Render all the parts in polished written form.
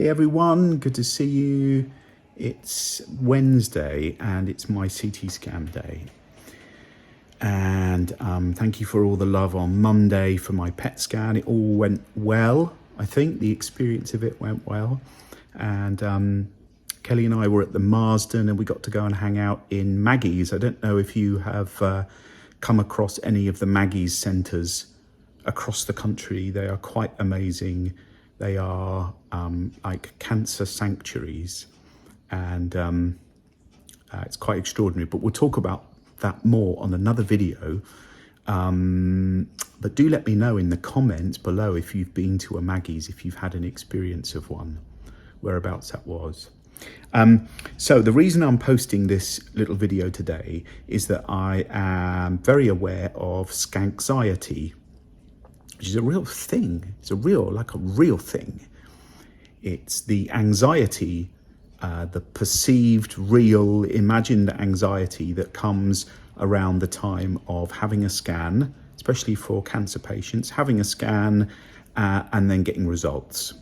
Hey everyone, good to see you. It's Wednesday and it's my CT scan day. And thank you for all the love on Monday for my PET scan. It all went well. I think the experience of it went well. And Kelly and I were at the Marsden and we got to go and hang out in Maggie's. I don't know if you have come across any of the Maggie's centres across the country. They are quite amazing. They are like cancer sanctuaries, and it's quite extraordinary. But we'll talk about that more on another video. But do let me know in the comments below if you've been to a Maggie's, if you've had an experience of one, whereabouts that was. So the reason I'm posting this little video today is that I am very aware of scanxiety, which is a real thing. It's a real thing. It's the anxiety, the perceived, real, imagined anxiety that comes around the time of having a scan, especially for cancer patients, having a scan and then getting results.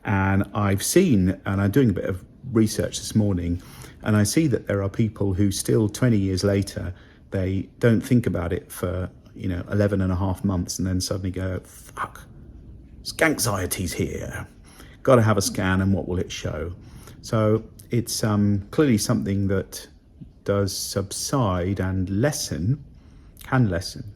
And I've seen, and I'm doing a bit of research this morning, and I see that there are people who still 20 years later, they don't think about it for 11 and a half months and then suddenly go, fuck, scanxiety's here. Got to have a scan, and what will it show? So it's clearly something that does subside and can lessen,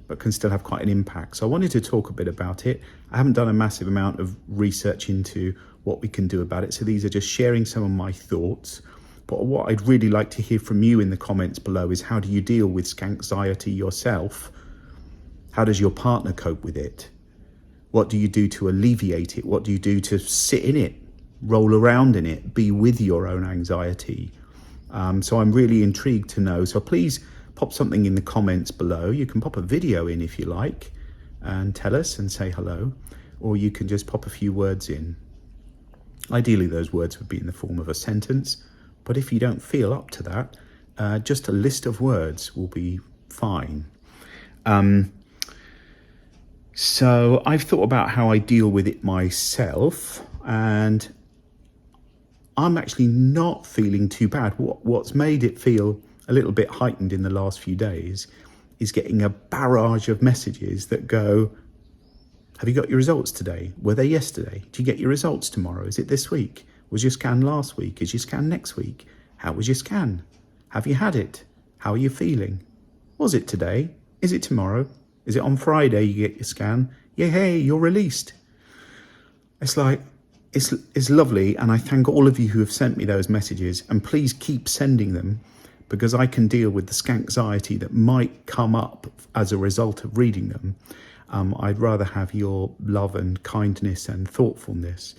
but can still have quite an impact. So I wanted to talk a bit about it. I haven't done a massive amount of research into what we can do about it. So these are just sharing some of my thoughts. But what I'd really like to hear from you in the comments below is, how do you deal with scanxiety yourself? How does your partner cope with it? What do you do to alleviate it? What do you do to sit in it, roll around in it, be with your own anxiety? So I'm really intrigued to know. So please pop something in the comments below. You can pop a video in if you like and tell us and say hello, or you can just pop a few words in. Ideally, those words would be in the form of a sentence. But if you don't feel up to that, just a list of words will be fine. So I've thought about how I deal with it myself, and I'm actually not feeling too bad. What's made it feel a little bit heightened in the last few days is getting a barrage of messages that go, have you got your results today? Were they yesterday? Do you get your results tomorrow? Is it this week? Was your scan last week? Is your scan next week? How was your scan? Have you had it? How are you feeling? Was it today? Is it tomorrow? Is it on Friday you get your scan? Yeah, hey, you're released. It's like, it's lovely, and I thank all of you who have sent me those messages, and please keep sending them, because I can deal with the scanxiety that might come up as a result of reading them. I'd rather have your love and kindness and thoughtfulness.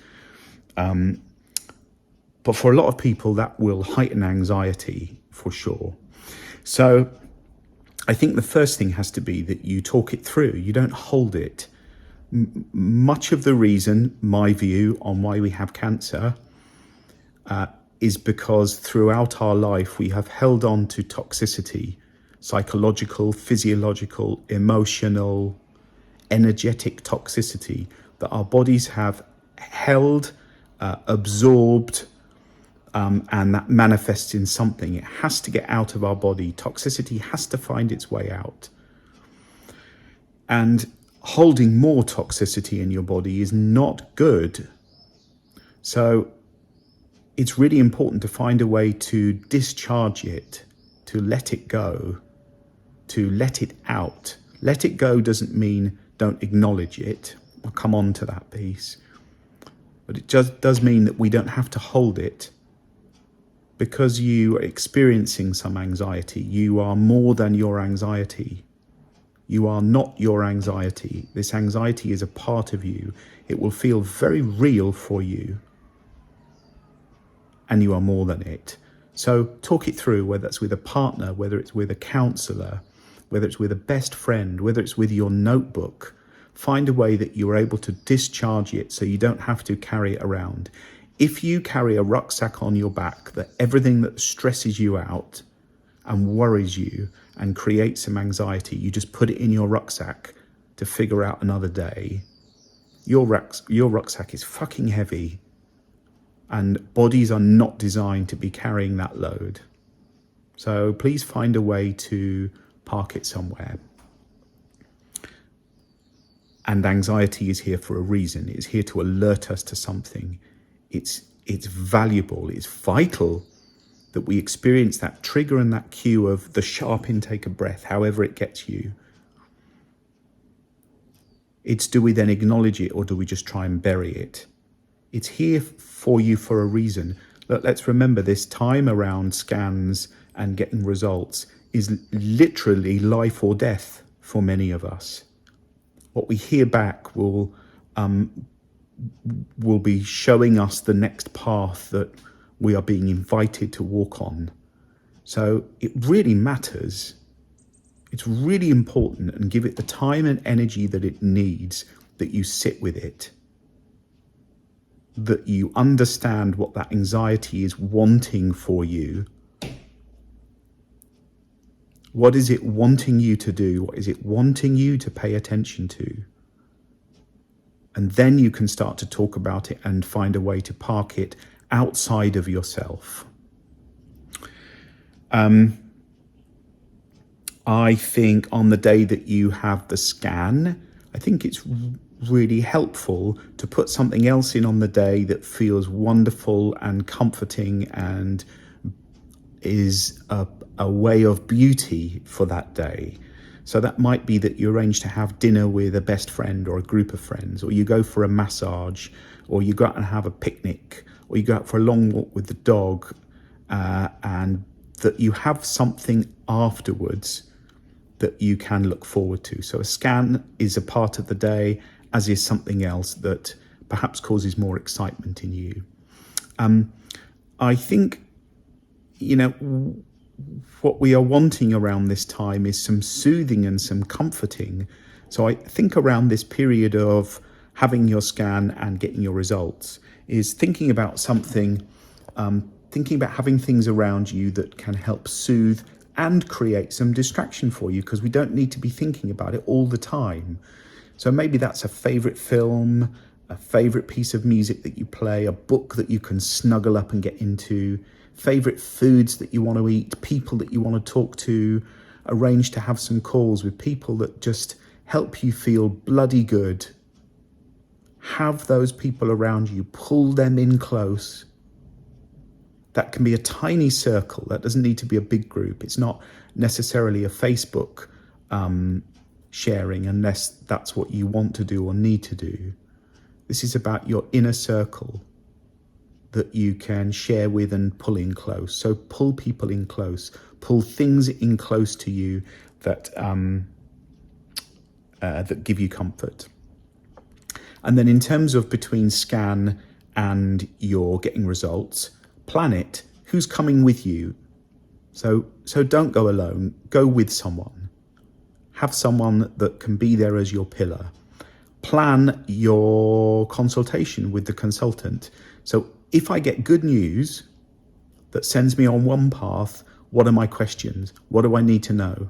But for a lot of people, that will heighten anxiety for sure. So I think the first thing has to be that you talk it through. You don't hold it. Much of the reason, my view on why we have cancer, is because throughout our life, we have held on to toxicity, psychological, physiological, emotional, energetic toxicity that our bodies have held, absorbed, and that manifests in something. It has to get out of our body. Toxicity has to find its way out. And holding more toxicity in your body is not good. So it's really important to find a way to discharge it, to let it go, to let it out. Let it go doesn't mean don't acknowledge it. I'll come on to that piece. But it just does mean that we don't have to hold it. Because you are experiencing some anxiety, you are more than your anxiety. You are not your anxiety. This anxiety is a part of you. It will feel very real for you. And you are more than it. So talk it through, whether it's with a partner, whether it's with a counsellor, whether it's with a best friend, whether it's with your notebook. Find a way that you're able to discharge it so you don't have to carry it around. If you carry a rucksack on your back, that everything that stresses you out and worries you and creates some anxiety, you just put it in your rucksack to figure out another day, Your rucksack is fucking heavy, and bodies are not designed to be carrying that load. So please find a way to park it somewhere. And anxiety is here for a reason. It's here to alert us to something. It's valuable, it's vital that we experience that trigger and that cue of the sharp intake of breath, however it gets you. It's, do we then acknowledge it, or do we just try and bury it? It's here for you for a reason. Let's remember, this time around scans and getting results is literally life or death for many of us. What we hear back will be showing us the next path that we are being invited to walk on. So it really matters. It's really important, and give it the time and energy that it needs, that you sit with it, that you understand what that anxiety is wanting for you. What is it wanting you to do? What is it wanting you to pay attention to? And then you can start to talk about it and find a way to park it outside of yourself. I think on the day that you have the scan, I think it's really helpful to put something else in on the day that feels wonderful and comforting and is a way of beauty for that day. So that might be that you arrange to have dinner with a best friend or a group of friends, or you go for a massage, or you go out and have a picnic, or you go out for a long walk with the dog, and that you have something afterwards that you can look forward to. So a scan is a part of the day, as is something else that perhaps causes more excitement in you. I think, what we are wanting around this time is some soothing and some comforting. So I think around this period of having your scan and getting your results is thinking about something, thinking about having things around you that can help soothe and create some distraction for you, because we don't need to be thinking about it all the time. So maybe that's a favorite film, a favorite piece of music that you play, a book that you can snuggle up and get into, favorite foods that you want to eat, people that you want to talk to, arrange to have some calls with people that just help you feel bloody good. Have those people around you, pull them in close. That can be a tiny circle. That doesn't need to be a big group. It's not necessarily a Facebook sharing, unless that's what you want to do or need to do. This is about your inner circle that you can share with and pull in close. So pull people in close, pull things in close to you that that give you comfort. And then in terms of between scan and you're getting results, plan it. Who's coming with you? So don't go alone, go with someone. Have someone that can be there as your pillar. Plan your consultation with the consultant. So if I get good news that sends me on one path, what are my questions? What do I need to know?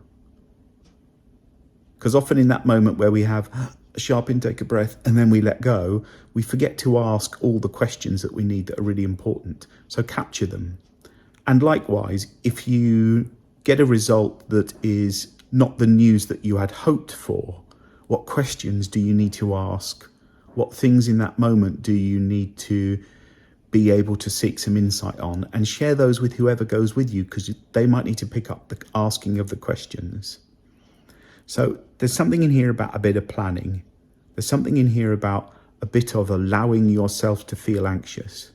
Because often in that moment where we have a sharp intake of breath and then we let go, we forget to ask all the questions that we need that are really important. So capture them. And likewise, if you get a result that is not the news that you had hoped for, what questions do you need to ask? What things in that moment do you need to be able to seek some insight on, and share those with whoever goes with you, because they might need to pick up the asking of the questions. So there's something in here about a bit of planning. There's something in here about a bit of allowing yourself to feel anxious.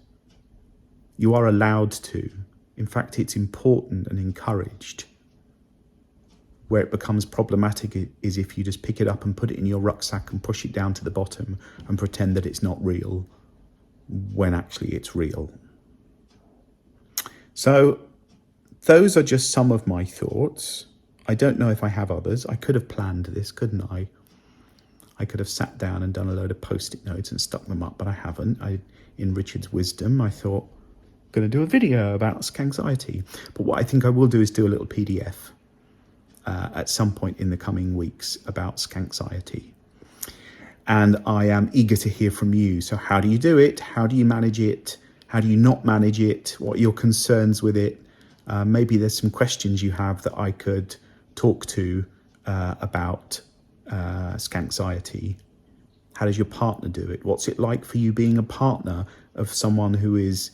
You are allowed to. In fact, it's important and encouraged. Where it becomes problematic is if you just pick it up and put it in your rucksack and push it down to the bottom and pretend that it's not real, when actually it's real. So those are just some of my thoughts. I don't know if I have others. I could have planned this, couldn't I? I could have sat down and done a load of post-it notes and stuck them up, but I haven't. In Richard's wisdom, I thought, I'm going to do a video about anxiety. But what I think I will do is do a little PDF at some point in the coming weeks about anxiety. And I am eager to hear from you. So how do you do it? How do you manage it? How do you not manage it? What are your concerns with it? Maybe there's some questions you have that I could talk to about skanxiety. How does your partner do it? What's it like for you being a partner of someone who is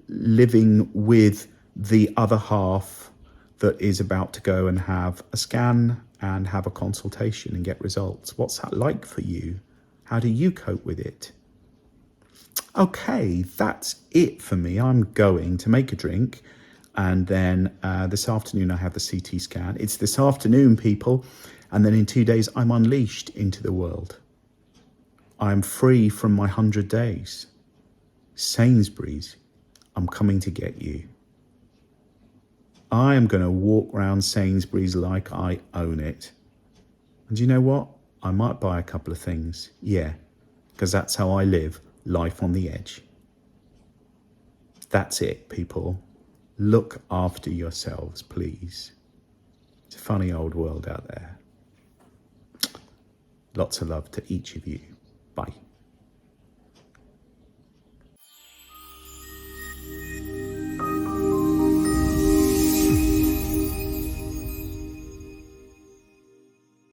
living with the other half that is about to go and have a scan and have a consultation and get results? What's that like for you? How do you cope with it? Okay, that's it for me. I'm going to make a drink, and then this afternoon I have the CT scan. It's this afternoon, people, and then in 2 days I'm unleashed into the world. I'm free from my 100 days. Sainsbury's, I'm coming to get you. I am going to walk around Sainsbury's like I own it. And do you know what? I might buy a couple of things. Yeah, because that's how I live, life on the edge. That's it, people. Look after yourselves, please. It's a funny old world out there. Lots of love to each of you. Bye.